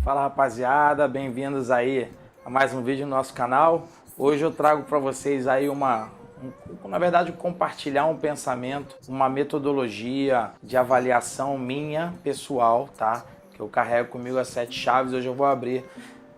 Fala rapaziada, bem-vindos aí a mais um vídeo no nosso canal. Hoje eu trago para vocês aí na verdade compartilhar um pensamento, uma metodologia de avaliação minha pessoal, tá? Que eu carrego comigo as 7 chaves. Hoje eu vou abrir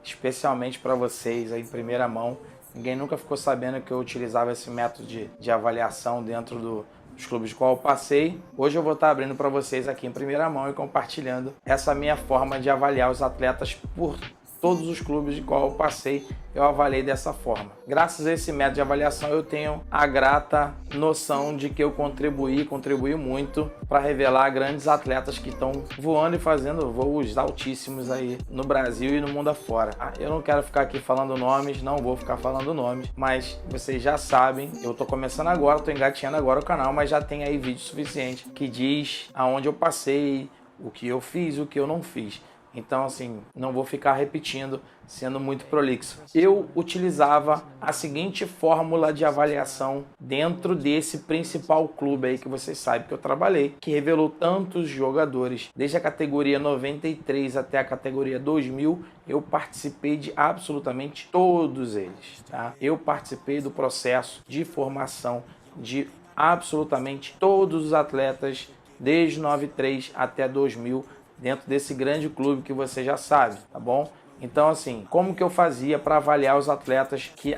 especialmente para vocês aí em primeira mão. Ninguém nunca ficou sabendo que eu utilizava esse método de avaliação dentro dos clubes de qual eu passei. Hoje eu vou estar abrindo para vocês aqui em primeira mão e compartilhando essa minha forma de avaliar os atletas por todos os clubes de qual eu passei. Eu avaliei dessa forma. Graças a esse método de avaliação eu tenho a grata noção de que eu contribuí muito para revelar grandes atletas que estão voando e fazendo voos altíssimos aí no Brasil e no mundo afora. Eu não quero ficar aqui falando nomes, não vou ficar falando nomes, mas vocês já sabem, eu estou começando agora, estou engatinhando agora o canal, mas já tem aí vídeo suficiente que diz aonde eu passei, o que eu fiz, o que eu não fiz. Então, assim, não vou ficar repetindo, sendo muito prolixo. Eu utilizava a seguinte fórmula de avaliação dentro desse principal clube aí que vocês sabem que eu trabalhei, que revelou tantos jogadores. Desde a categoria 93 até a categoria 2000, eu participei de absolutamente todos eles, tá? Eu participei do processo de formação de absolutamente todos os atletas, desde 93 até 2000, dentro desse grande clube que você já sabe, tá bom? Então, assim, como que eu fazia para avaliar os atletas que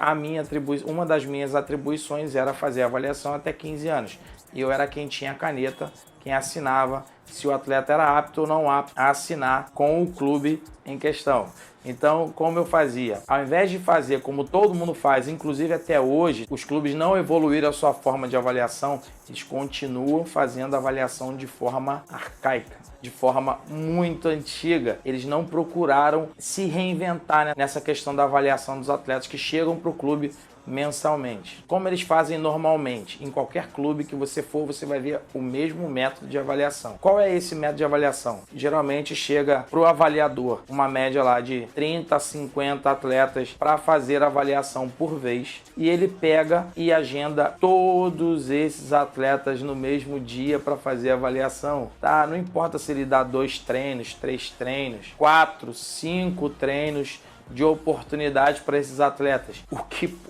uma das minhas atribuições era fazer a avaliação até 15 anos. E eu era quem tinha a caneta, quem assinava se o atleta era apto ou não apto a assinar com o clube em questão. Então, como eu fazia? Ao invés de fazer como todo mundo faz, inclusive até hoje, os clubes não evoluíram a sua forma de avaliação, eles continuam fazendo a avaliação de forma arcaica, de forma muito antiga. Eles não procuraram se reinventar nessa questão da avaliação dos atletas que chegam para o clube mensalmente, como eles fazem normalmente. Em qualquer clube que você for, você vai ver o mesmo método de avaliação. Qual é esse método de avaliação? Geralmente chega para o avaliador uma média lá de 30 a 50 atletas para fazer a avaliação por vez, e ele pega e agenda todos esses atletas no mesmo dia para fazer a avaliação, tá? Não importa se ele dá 2 treinos, 3 treinos, 4, 5 treinos de oportunidade para esses atletas. O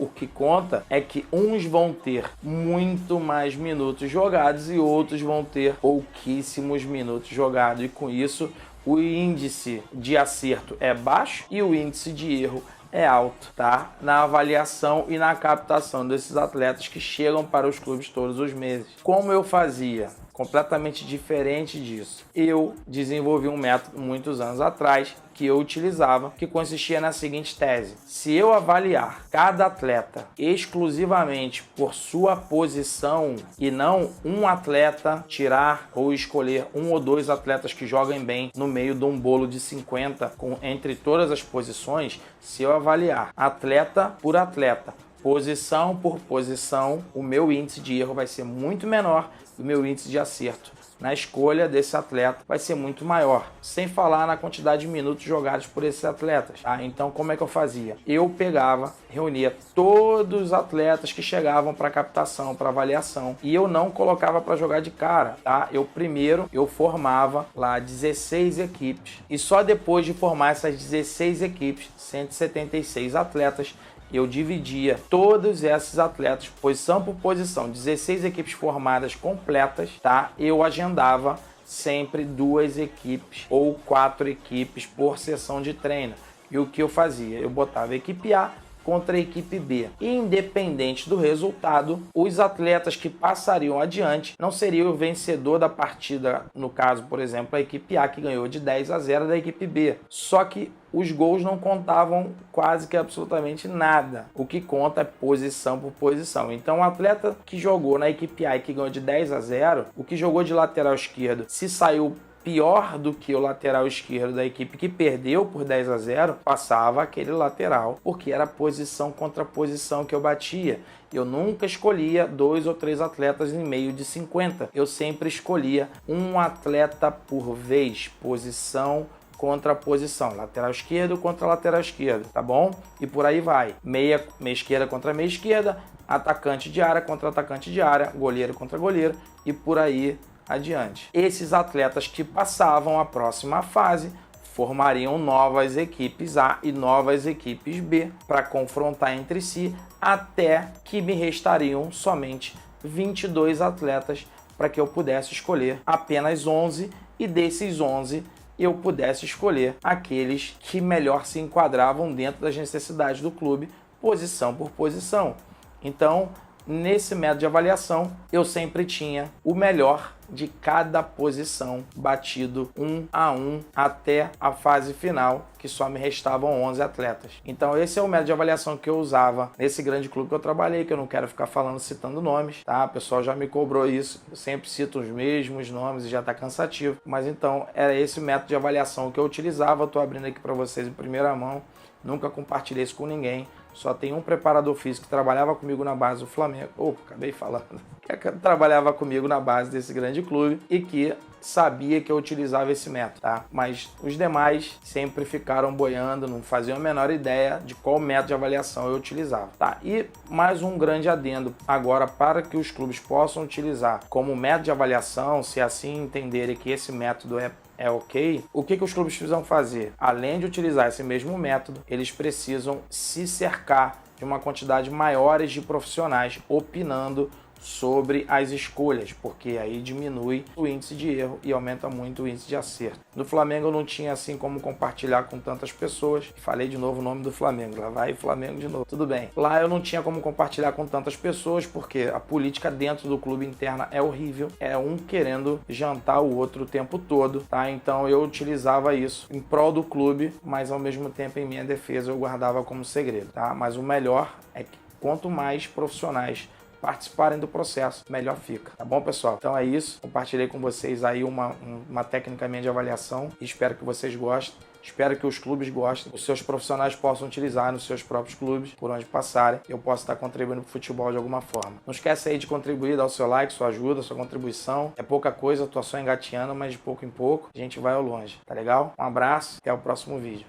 que conta é que uns vão ter muito mais minutos jogados e outros vão ter pouquíssimos minutos jogados, e com isso o índice de acerto é baixo e o índice de erro é alto, tá? Na avaliação e na captação desses atletas que chegam para os clubes todos os meses. Como eu fazia? Completamente diferente disso. Eu desenvolvi um método muitos anos atrás que eu utilizava, que consistia na seguinte tese: se eu avaliar cada atleta exclusivamente por sua posição e não um atleta, tirar ou escolher 1 ou 2 atletas que joguem bem no meio de um bolo de 50 entre todas as posições, se eu avaliar atleta por atleta, posição por posição, o meu índice de erro vai ser muito menor e o meu índice de acerto na escolha desse atleta vai ser muito maior, sem falar na quantidade de minutos jogados por esses atletas, tá? Então, como é que eu fazia? Eu pegava, reunia todos os atletas que chegavam para captação, para avaliação, e eu não colocava para jogar de cara, tá? Primeiro eu formava lá 16 equipes, e só depois de formar essas 16 equipes, 176 atletas, eu dividia todos esses atletas, posição por posição, 16 equipes formadas completas, tá? Eu agendava sempre 2 equipes ou 4 equipes por sessão de treino. E o que eu fazia? Eu botava a equipe A contra a equipe B. Independente do resultado, os atletas que passariam adiante não seriam o vencedor da partida, no caso, por exemplo, a equipe A, que ganhou de 10-0 da equipe B. Só que os gols não contavam quase que absolutamente nada. O que conta é posição por posição. Então, o atleta que jogou na equipe A e que ganhou de 10-0, o que jogou de lateral esquerdo, se saiu pior do que o lateral esquerdo da equipe que perdeu por 10-0, passava aquele lateral, porque era posição contra posição que eu batia. Eu nunca escolhia 2 ou 3 atletas em meio de 50. Eu sempre escolhia um atleta por vez, posição contra posição, lateral esquerdo contra lateral esquerdo, tá bom? E por aí vai, meia esquerda contra meia esquerda, atacante de área contra atacante de área, goleiro contra goleiro, e por aí adiante. Esses atletas que passavam a próxima fase formariam novas equipes A e novas equipes B para confrontar entre si, até que me restariam somente 22 atletas para que eu pudesse escolher apenas 11, e desses 11 eu pudesse escolher aqueles que melhor se enquadravam dentro das necessidades do clube, posição por posição. Então, nesse método de avaliação, eu sempre tinha o melhor de cada posição batido 1 a 1 até a fase final, que só me restavam 11 atletas. Então esse é o método de avaliação que eu usava nesse grande clube que eu trabalhei, que eu não quero ficar falando, citando nomes, tá? O pessoal já me cobrou isso, eu sempre cito os mesmos nomes e já tá cansativo, mas então era esse método de avaliação que eu utilizava. Eu tô abrindo aqui para vocês em primeira mão, nunca compartilhei isso com ninguém. Só tem um preparador físico que trabalhava comigo na base do Flamengo. Acabei falando. Que trabalhava comigo na base desse grande clube e que sabia que eu utilizava esse método, tá? Mas os demais sempre ficaram boiando, não faziam a menor ideia de qual método de avaliação eu utilizava, tá? E mais um grande adendo agora, para que os clubes possam utilizar como método de avaliação, se assim entenderem que esse método é ok, o que os clubes precisam fazer? Além de utilizar esse mesmo método, eles precisam se cercar de uma quantidade maior de profissionais opinando sobre as escolhas, porque aí diminui o índice de erro e aumenta muito o índice de acerto. No Flamengo eu não tinha assim como compartilhar com tantas pessoas. Falei de novo o nome do Flamengo, lá vai o Flamengo de novo. Tudo bem. Lá eu não tinha como compartilhar com tantas pessoas, porque a política dentro do clube interna é horrível. É um querendo jantar o outro o tempo todo, tá? Então eu utilizava isso em prol do clube, mas ao mesmo tempo em minha defesa eu guardava como segredo, tá? Mas o melhor é que quanto mais profissionais participarem do processo, melhor fica. Tá bom, pessoal? Então é isso. Compartilhei com vocês aí uma técnica minha de avaliação. Espero que vocês gostem. Espero que os clubes gostem, os seus profissionais possam utilizar nos seus próprios clubes, por onde passarem. Eu posso estar contribuindo para o futebol de alguma forma. Não esquece aí de contribuir, dar o seu like, sua ajuda, sua contribuição. É pouca coisa, eu tô só engateando, mas de pouco em pouco a gente vai ao longe. Tá legal? Um abraço, até o próximo vídeo.